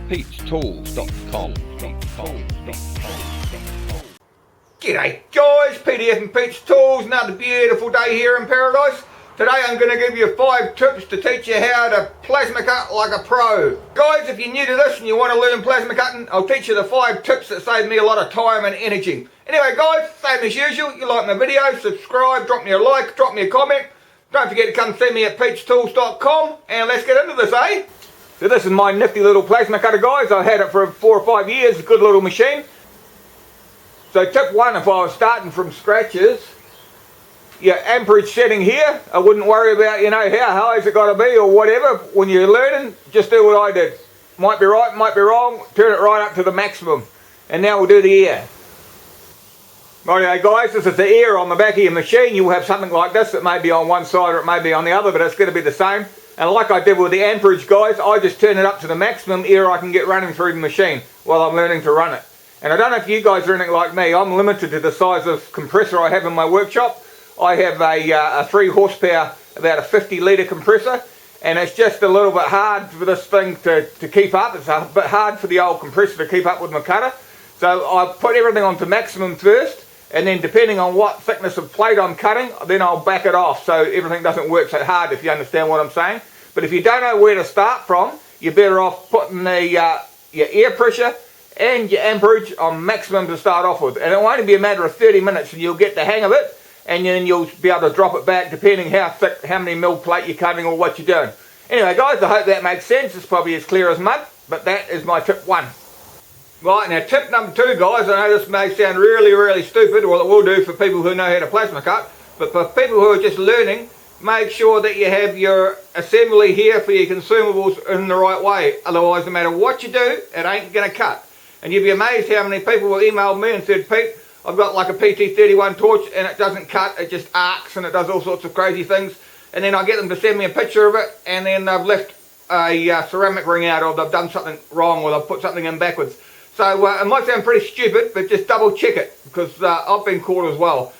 Pete'sTools.com. G'day guys, PDF and Pete's Tools. Another beautiful day here in paradise. Today I'm going to give you 5 tips to teach you how to plasma cut like a pro. Guys, if you're new to this and you want to learn plasma cutting, I'll teach you the 5 tips that save me a lot of time and energy. Anyway guys, same as usual, you like my video, subscribe, drop me a like, drop me a comment. Don't forget to come see me at Pete'sTools.com, and let's get into this, eh? So this is my nifty little plasma cutter, guys. I've had it for 4 or 5 years, a good little machine. So tip 1, if I was starting from scratch, is your amperage setting here. I wouldn't worry about, how high is it got to be or whatever. When you're learning, just do what I did. Might be right, might be wrong, turn it right up to the maximum. And now we'll do the ear. Rightio guys, this is the ear on the back of your machine. You'll have something like this. It may be on one side or it may be on the other, but it's going to be the same. And like I did with the amperage, guys, I just turn it up to the maximum ear I can get running through the machine while I'm learning to run it. And I don't know if you guys are anything like me. I'm limited to the size of compressor I have in my workshop. I have a 3 horsepower, about a 50 litre compressor, and it's just a little bit hard for this thing to keep up. It's a bit hard for the old compressor to keep up with my cutter. So I put everything onto maximum first, and then depending on what thickness of plate I'm cutting, then I'll back it off so everything doesn't work so hard, if you understand what I'm saying. But if you don't know where to start from, you're better off putting your air pressure and your amperage on maximum to start off with. And it'll only be a matter of 30 minutes and you'll get the hang of it, and then you'll be able to drop it back depending how thick, how many mil plate you're cutting or what you're doing. Anyway guys, I hope that makes sense. It's probably as clear as mud, but that is my tip 1. Right, now tip number 2 guys, I know this may sound really stupid, well it will do for people who know how to plasma cut, but for people who are just learning, make sure that you have your assembly here for your consumables in the right way. Otherwise, no matter what you do, it ain't going to cut. And you'd be amazed how many people will email me and said, Pete, I've got like a PT31 torch and it doesn't cut, it just arcs and it does all sorts of crazy things. And then I get them to send me a picture of it, and then they've left a ceramic ring out, or they've done something wrong, or they've put something in backwards. So it might sound pretty stupid, but just double check it, because I've been caught as well.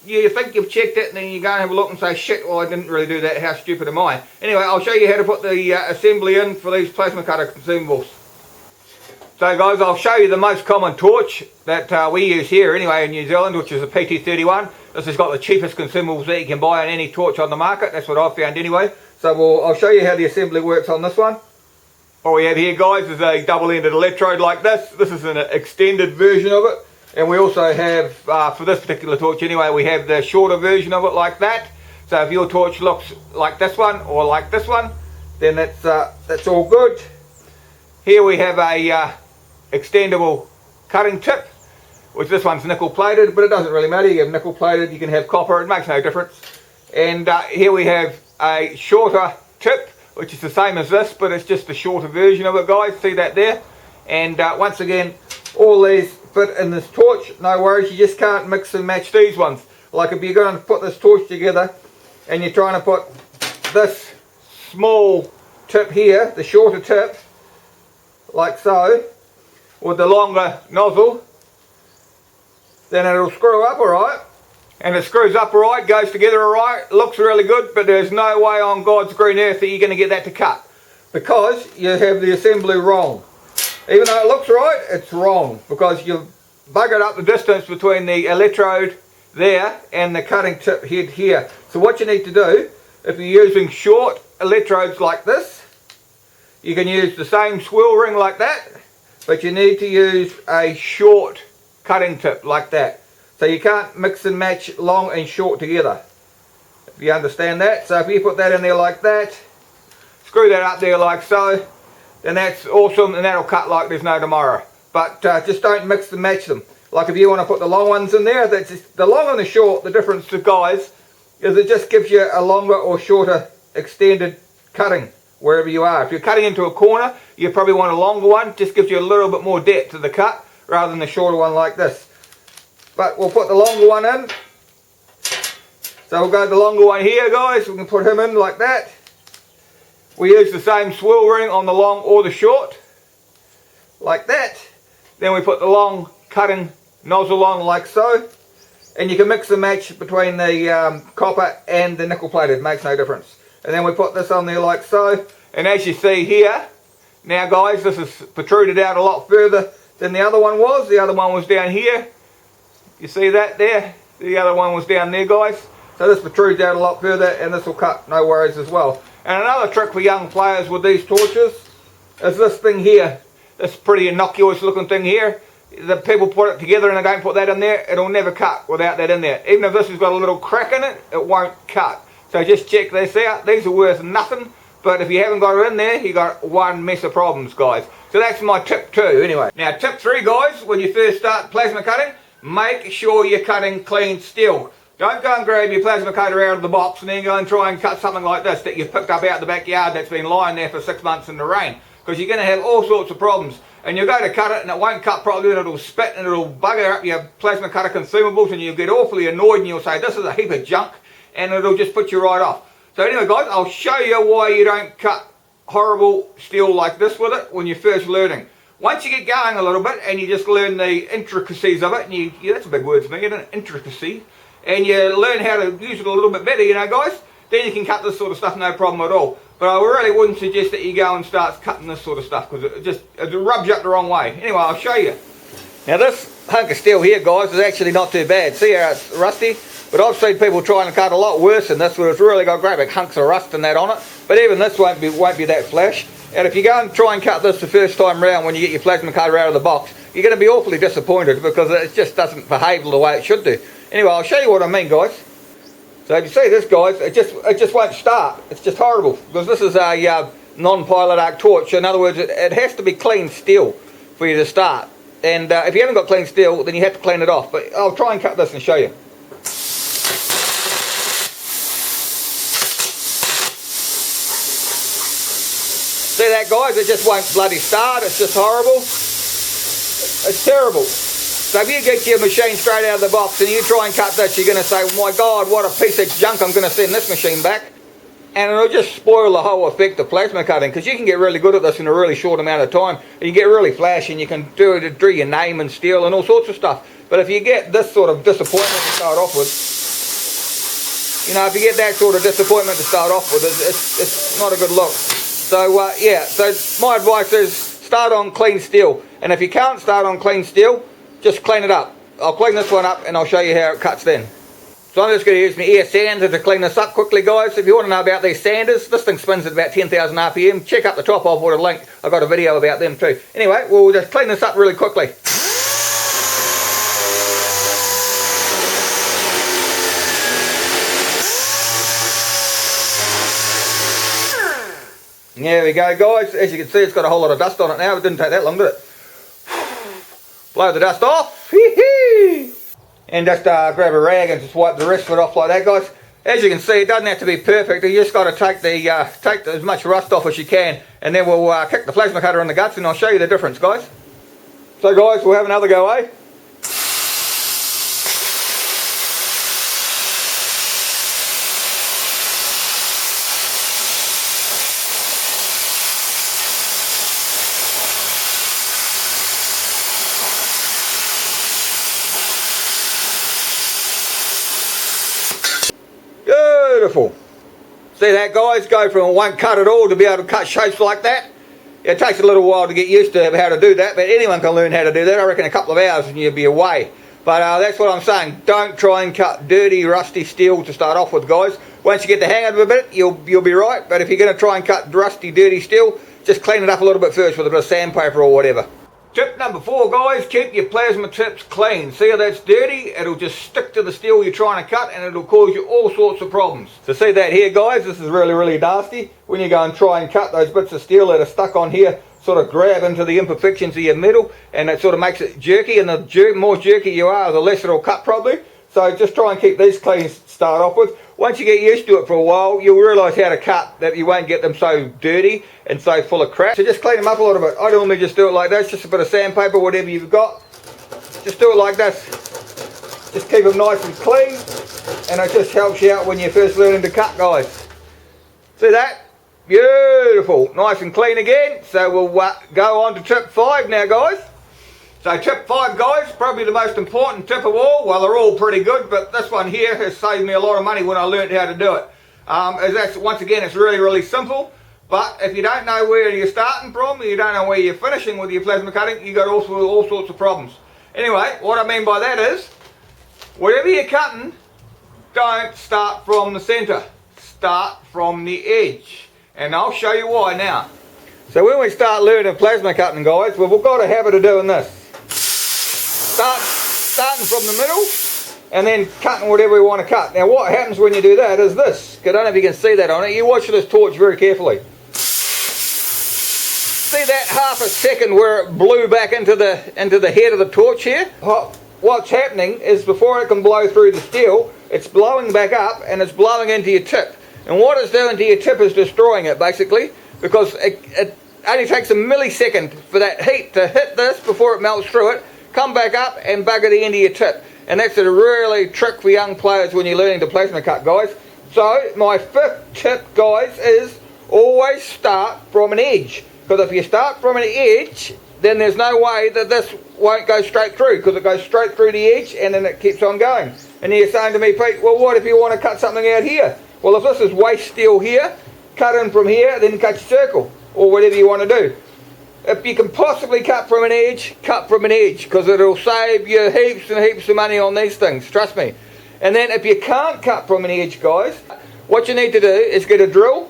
You think you've checked it, and then you go and have a look and say, shit, well I didn't really do that, how stupid am I? Anyway, I'll show you how to put the assembly in for these plasma cutter consumables. So guys, I'll show you the most common torch that we use here anyway in New Zealand, which is a PT31. This has got the cheapest consumables that you can buy on any torch on the market. That's what I've found anyway. So I'll show you how the assembly works on this one. What we have here guys is a double-ended electrode like this. This is an extended version of it. And we also have, for this particular torch anyway, we have the shorter version of it like that. So if your torch looks like this one or like this one, then that's all good. Here we have a extendable cutting tip, which this one's nickel plated, but it doesn't really matter. You have nickel plated, you can have copper, it makes no difference. And here we have a shorter tip, which is the same as this, but it's just the shorter version of it guys. See that there? And once again, all these fit in this torch, no worries. You just can't mix and match these ones. Like if you're going to put this torch together and you're trying to put this small tip here, the shorter tip, like so, with the longer nozzle, then it'll screw up alright. And it screws up alright, goes together alright, looks really good, but there's no way on God's green earth that you're going to get that to cut, because you have the assembly wrong. Even though it looks right, it's wrong, because you've buggered up the distance between the electrode there and the cutting tip head here. So what you need to do, if you're using short electrodes like this, you can use the same swirl ring like that, but you need to use a short cutting tip like that. So you can't mix and match long and short together, if you understand that. So if you put that in there like that, screw that up there like so, then that's awesome, and that'll cut like there's no tomorrow. But just don't mix and match them. Like if you want to put the long ones in there, that's just, the long and the short, the difference to guys is it just gives you a longer or shorter extended cutting wherever you are. If you're cutting into a corner, you probably want a longer one, just gives you a little bit more depth to the cut rather than the shorter one like this. But we'll put the longer one in. So we'll go the longer one here guys, we can put him in like that. We use the same swirl ring on the long or the short, like that. Then we put the long cutting nozzle on like so. And you can mix and match between the copper and the nickel plated, makes no difference. And then we put this on there like so. And as you see here, Now guys, this is protruded out a lot further than the other one was. The other one was down here. You see that there? The other one was down there, guys. So this protrudes out a lot further, and this will cut, no worries as well. And another trick for young players with these torches is this thing here. This pretty innocuous looking thing here. The people put it together and they don't put that in there, it'll never cut without that in there. Even if this has got a little crack in it, it won't cut. So just check this out. These are worth nothing, but if you haven't got it in there, you got one mess of problems, guys. So that's my tip 2 anyway. Now tip 3, guys, when you first start plasma cutting, make sure you're cutting clean steel. Don't go and grab your plasma cutter out of the box and then go and try and cut something like this that you've picked up out the backyard that's been lying there for 6 months in the rain. Because you're going to have all sorts of problems. And you'll go to cut it and it won't cut properly, and it'll spit and it'll bugger up your plasma cutter consumables, and you'll get awfully annoyed and you'll say, this is a heap of junk, and it'll just put you right off. So anyway guys, I'll show you why you don't cut horrible steel like this with it when you're first learning. Once you get going a little bit and you just learn the intricacies of it, and yeah, that's a big word for me, isn't it? Intricacy. And you learn how to use it a little bit better, you know guys, then you can cut this sort of stuff no problem at all. But I really wouldn't suggest that you go and start cutting this sort of stuff, because it rubs you up the wrong way. Anyway, I'll show you. Now this hunk of steel here, guys, is actually not too bad. See how it's rusty? But I've seen people trying to cut a lot worse than this, where it's really got great big hunks of rust and that on it. But even this won't be that flash. And if you go and try and cut this the first time round when you get your plasma cutter out of the box, you're going to be awfully disappointed, because it just doesn't behave the way it should do. Anyway, I'll show you what I mean, guys. So if you see this, guys, it just won't start. It's just horrible, because this is a non-pilot arc torch. In other words, it has to be clean steel for you to start. And if you haven't got clean steel, then you have to clean it off. But I'll try and cut this and show you. See that, guys? It just won't bloody start. It's just horrible. It's terrible. So if you get your machine straight out of the box and you try and cut this, you're going to say, oh my God, what a piece of junk, I'm going to send this machine back. And it'll just spoil the whole effect of plasma cutting, because you can get really good at this in a really short amount of time. And you get really flashy, and you can do your name in steel and all sorts of stuff. But if you get this sort of disappointment to start off with, you know, if you get that sort of disappointment to start off with, it's not a good look. So yeah, so my advice is start on clean steel. And if you can't start on clean steel, just clean it up. I'll clean this one up and I'll show you how it cuts then. So I'm just going to use my air sander to clean this up quickly, guys. If you want to know about these sanders, this thing spins at about 10,000 RPM. Check up the top, I'll put a link. I've got a video about them too. Anyway, we'll just clean this up really quickly. There we go, guys. As you can see, it's got a whole lot of dust on it now. It didn't take that long, did it? Blow the dust off. And just grab a rag and just wipe the rest of it off like that, guys. As you can see, it doesn't have to be perfect. You just got to take as much rust off as you can, and then we'll kick the plasma cutter in the guts, and I'll show you the difference, guys. So, guys, we'll have another go, eh? Beautiful. See that, guys? Go from one cut at all to be able to cut shapes like that. It takes a little while to get used to how to do that, but anyone can learn how to do that. I reckon a couple of hours and you'll be away. But that's what I'm saying. Don't try and cut dirty, rusty steel to start off with, guys. Once you get the hang of it a bit, you'll be right. But if you're going to try and cut rusty, dirty steel, just clean it up a little bit first with a bit of sandpaper or whatever. Tip number 4, guys, keep your plasma tips clean. See how that's dirty? It'll just stick to the steel you're trying to cut, and it'll cause you all sorts of problems. So see that here, guys? This is really, really nasty. When you go and try and cut those bits of steel that are stuck on here, sort of grab into the imperfections of your metal, and it sort of makes it jerky, and the more jerky you are, the less it'll cut properly. So just try and keep these clean to start off with. Once you get used to it for a while, you'll realise how to cut, that you won't get them so dirty and so full of crap. So just clean them up a little bit. I normally just do it like this, just a bit of sandpaper, whatever you've got. Just do it like this. Just keep them nice and clean, and it just helps you out when you're first learning to cut, guys. See that? Beautiful. Nice and clean again. So we'll go on to tip 5 now, guys. So tip 5, guys, probably the most important tip of all. Well, they're all pretty good, but this one here has saved me a lot of money when I learned how to do it. Once again, it's really, really simple. But if you don't know where you're starting from, you don't know where you're finishing with your plasma cutting, you got all sorts of problems. Anyway, what I mean by that is, whatever you're cutting, don't start from the centre. Start from the edge. And I'll show you why now. So when we start learning plasma cutting, guys, we've all got a habit of doing this. Starting from the middle, and then cutting whatever we want to cut. Now what happens when you do that is this. I don't know if you can see that on it. You watch this torch very carefully. See that half a second where it blew back into the head of the torch here? What's happening is before it can blow through the steel, it's blowing back up and it's blowing into your tip. And what it's doing to your tip is destroying it basically, because it only takes a millisecond for that heat to hit this before it melts through it, come back up and bugger the end of your tip. And that's a really trick for young players when you're learning to plasma cut, guys. So my fifth tip, guys, is always start from an edge. Because if you start from an edge, then there's no way that this won't go straight through, because it goes straight through the edge and then it keeps on going. And you're saying to me, Pete, well, what if you want to cut something out here? Well, if this is waste steel here, cut in from here, then cut your circle, or whatever you want to do. If you can possibly cut from an edge, cut from an edge, because it'll save you heaps and heaps of money on these things, trust me. And then if you can't cut from an edge, guys, what you need to do is get a drill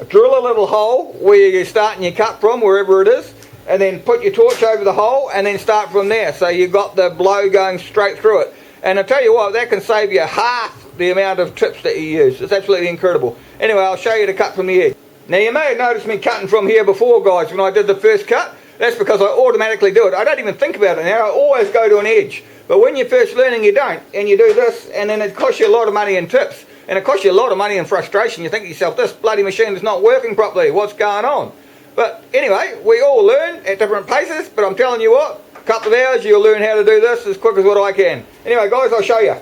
a little hole where you're starting your cut from, wherever it is, and then put your torch over the hole and then start from there, so you've got the blow going straight through it. And I'll tell you what, that can save you half the amount of tips that you use. It's absolutely incredible. Anyway, I'll show you to cut from the edge. Now you may have noticed me cutting from here before, guys, when I did the first cut. That's because I automatically do it. I don't even think about it now. I always go to an edge. But when you're first learning, you don't. And you do this, and then it costs you a lot of money in tips. And it costs you a lot of money in frustration. You think to yourself, this bloody machine is not working properly. What's going on? But anyway, we all learn at different paces. But I'm telling you what, a couple of hours, you'll learn how to do this as quick as what I can. Anyway, guys, I'll show you.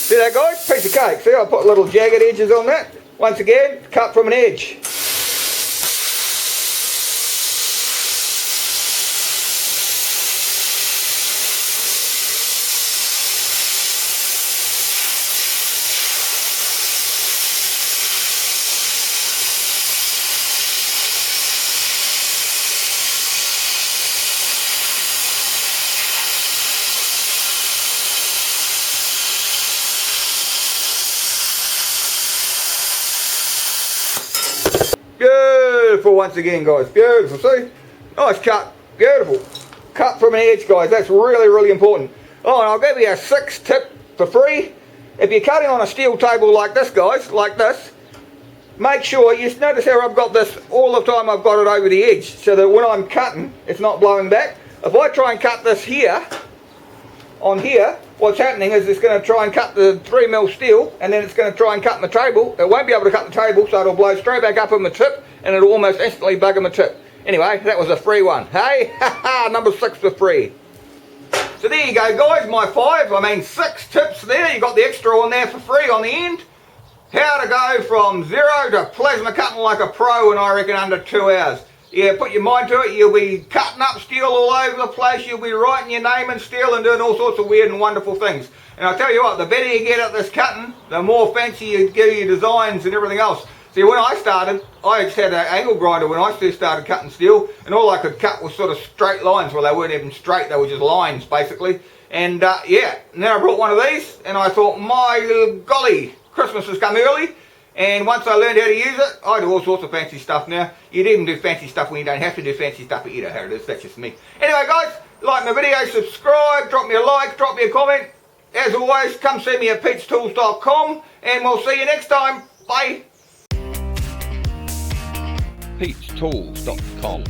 See that, guys? Piece of cake. See, I put little jagged edges on that. Once again, cut from an edge. Beautiful once again, guys. Beautiful. See? Nice cut. Beautiful. Cut from an edge, guys. That's really, really important. Oh, and I'll give you a 6th tip for free. If you're cutting on a steel table like this, guys, like this, make sure, you notice how I've got this all the time, I've got it over the edge, so that when I'm cutting, it's not blowing back. If I try and cut this here, on here, what's happening is it's going to try and cut the 3mm steel, and then it's going to try and cut my table. It won't be able to cut the table, so it'll blow straight back up in my tip, and it'll almost instantly bugger my tip. Anyway, that was a free one. Hey, number 6 for free. So there you go, guys, my 6 tips there. You got the extra on there for free on the end. How to go from 0 to plasma cutting like a pro in, I reckon, under 2 hours. Yeah, put your mind to it. You'll be cutting up steel all over the place. You'll be writing your name in steel and doing all sorts of weird and wonderful things. And I'll tell you what, the better you get at this cutting, the more fancy you get your designs and everything else. See, when I started, I just had an angle grinder when I first started cutting steel, and all I could cut was sort of straight lines. Well, they weren't even straight, they were just lines, basically. And yeah, and then I brought one of these, and I thought, my golly, Christmas has come early. And once I learned how to use it, I do all sorts of fancy stuff now. You'd even do fancy stuff when you don't have to do fancy stuff, but you know how it is, that's just me. Anyway, guys, like my video, subscribe, drop me a like, drop me a comment. As always, come see me at petestools.com, and we'll see you next time. Bye. petestools.com